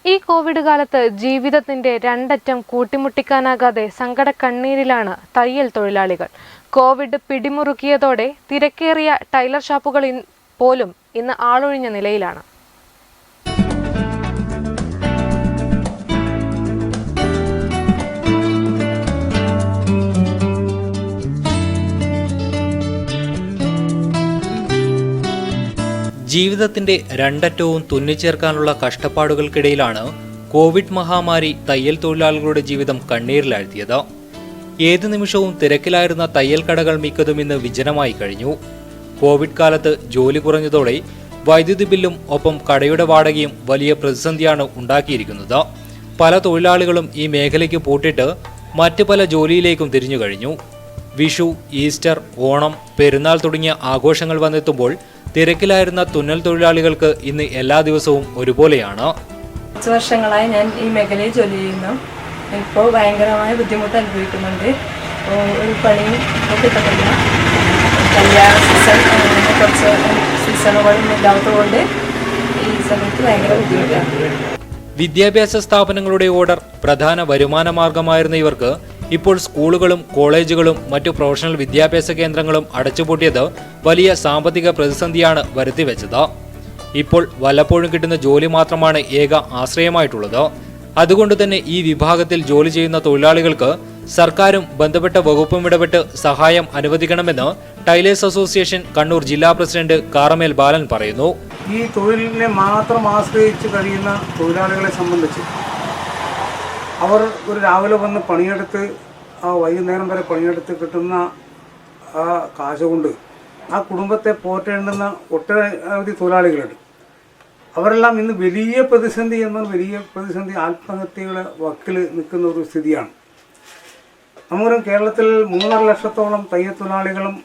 ഈ കോവിഡ് കാലത്ത് ജീവിതത്തിന്റെ രണ്ടറ്റം കൂട്ടിമുട്ടിക്കാനാകാതെ സങ്കടക്കണ്ണീരിലാണ് തയ്യൽ തൊഴിലാളികൾ. കോവിഡ് പിടിമുറുക്കിയതോടെ തിരക്കേറിയ ടൈലർ ഷോപ്പുകൾ പോലും ഇന്ന് ആളൊഴിഞ്ഞ നിലയിലാണ്. ജീവിതത്തിന്റെ രണ്ടറ്റവും തുന്നിച്ചേർക്കാനുള്ള കഷ്ടപ്പാടുകൾക്കിടയിലാണ് കോവിഡ് മഹാമാരി തയ്യൽ തൊഴിലാളികളുടെ ജീവിതം കണ്ണീരിലാഴ്ത്തിയത്. ഏതു നിമിഷവും തിരക്കിലായിരുന്ന തയ്യൽ കടകൾ മിക്കതും ഇന്ന് വിജനമായി കഴിഞ്ഞു. കോവിഡ് കാലത്ത് ജോലി കുറഞ്ഞതോടെ വൈദ്യുതി ബില്ലും ഒപ്പം കടയുടെ വാടകയും വലിയ പ്രതിസന്ധിയാണ് ഉണ്ടാക്കിയിരിക്കുന്നത്. പല തൊഴിലാളികളും ഈ മേഖലയ്ക്ക് പൂട്ടിട്ട് മറ്റ് പല ജോലിയിലേക്കും തിരിഞ്ഞു കഴിഞ്ഞു. വിഷു, ഈസ്റ്റർ, ഓണം, പെരുന്നാൾ തുടങ്ങിയ ആഘോഷങ്ങൾ വന്നെത്തുമ്പോൾ തിരക്കിലായിരുന്ന തുന്നൽ തൊഴിലാളികൾക്ക് ഇന്ന് എല്ലാ ദിവസവും ഒരുപോലെയാണ്. 5 വർഷങ്ങളായി ഞാൻ ഈ മേഖലയിൽ ജോലി ചെയ്യുന്നു. ഇപ്പോൾ ഭയങ്കരമായ ബുദ്ധിമുട്ട് അനുഭവിക്കുന്നുണ്ട്. ഒരു പണിയും കിട്ടുന്നില്ല. കല്യാണ സീസൺ, കുറച്ച് സീസണുകളും ഇല്ലാത്തതുകൊണ്ട് ഈ സമയത്ത് ഭയങ്കര ബുദ്ധിമുട്ടാണ്. വിദ്യാഭ്യാസ സ്ഥാപനങ്ങളുടെ ഓർഡർ പ്രധാന വരുമാന മാർഗമായിരുന്ന ഇവർക്ക് ഇപ്പോൾ സ്കൂളുകളും കോളേജുകളും മറ്റു പ്രൊഫഷണൽ വിദ്യാഭ്യാസ കേന്ദ്രങ്ങളും അടച്ചുപൂട്ടിയത് വലിയ സാമ്പത്തിക പ്രതിസന്ധിയാണ് വരുത്തിവെച്ചത്. ഇപ്പോൾ വല്ലപ്പോഴും കിട്ടുന്ന ജോലി മാത്രമാണ് ഏക ആശ്രയമായിട്ടുള്ളത്. അതുകൊണ്ട് തന്നെ ഈ വിഭാഗത്തിൽ ജോലി ചെയ്യുന്ന തൊഴിലാളികൾക്ക് സർക്കാരും ബന്ധപ്പെട്ട വകുപ്പും ഇടപെട്ട് സഹായം അനുവദിക്കണമെന്ന് ടൈലേഴ്സ് അസോസിയേഷൻ കണ്ണൂർ ജില്ലാ പ്രസിഡന്റ് കാറമേൽ ബാലൻ പറയുന്നു. ഈ തൊഴിലിനെ മാത്രം ആശ്രയിച്ച് കഴിയുന്ന തൊഴിലാളികളെ സംബന്ധിച്ച് അവർ ഒരു രാവിലെ വന്ന് പണിയെടുത്ത് വൈകുന്നേരം വരെ പണിയെടുത്ത് കിട്ടുന്ന ആ കാശ് കൊണ്ട് ആ കുടുംബത്തെ പോറ്റേണ്ടുന്ന ഒട്ടനവധി തൊഴിലാളികളുണ്ട്. അവരെല്ലാം ഇന്ന് വലിയ പ്രതിസന്ധി എന്നാൽ വലിയ പ്രതിസന്ധി ആത്മഹത്യയുടെ വക്കിൽ നിൽക്കുന്ന ഒരു സ്ഥിതിയാണ്. നമുക്കറിയാം, കേരളത്തിൽ 3.5 ലക്ഷത്തോളം തയ്യൽ തൊഴിലാളികളും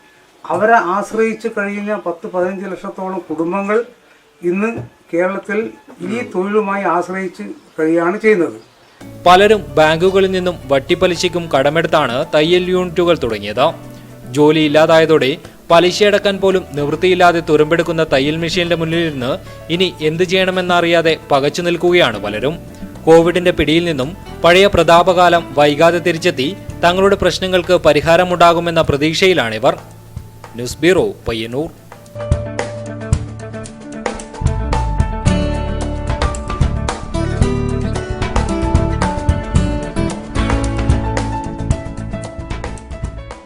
അവരെ ആശ്രയിച്ച് കഴിയുന്ന 10-15 ലക്ഷത്തോളം കുടുംബങ്ങൾ ഇന്ന് കേരളത്തിൽ ഈ തൊഴിലുമായി ആശ്രയിച്ച് കഴിയുകയാണ് ചെയ്യുന്നത്. പലരും ബാങ്കുകളിൽ നിന്നും വട്ടിപ്പലിശയ്ക്കും കടമെടുത്താണ് തയ്യൽ യൂണിറ്റുകൾ തുടങ്ങിയത്. ജോലി ഇല്ലാതായതോടെ പലിശയടക്കാൻ പോലും നിവൃത്തിയില്ലാതെ തുരുമ്പെടുക്കുന്ന തയ്യൽ മെഷീന്റെ മുന്നിലിരുന്ന് ഇനി എന്ത് ചെയ്യണമെന്നറിയാതെ പകച്ചു നിൽക്കുകയാണ് പലരും. കോവിഡിന്റെ പിടിയിൽ നിന്നും പഴയ പ്രതാപകാലം വൈകാതെ തിരിച്ചെത്തി തങ്ങളുടെ പ്രശ്നങ്ങൾക്ക് പരിഹാരമുണ്ടാകുമെന്ന പ്രതീക്ഷയിലാണിവർ. News bureau, Payyanur.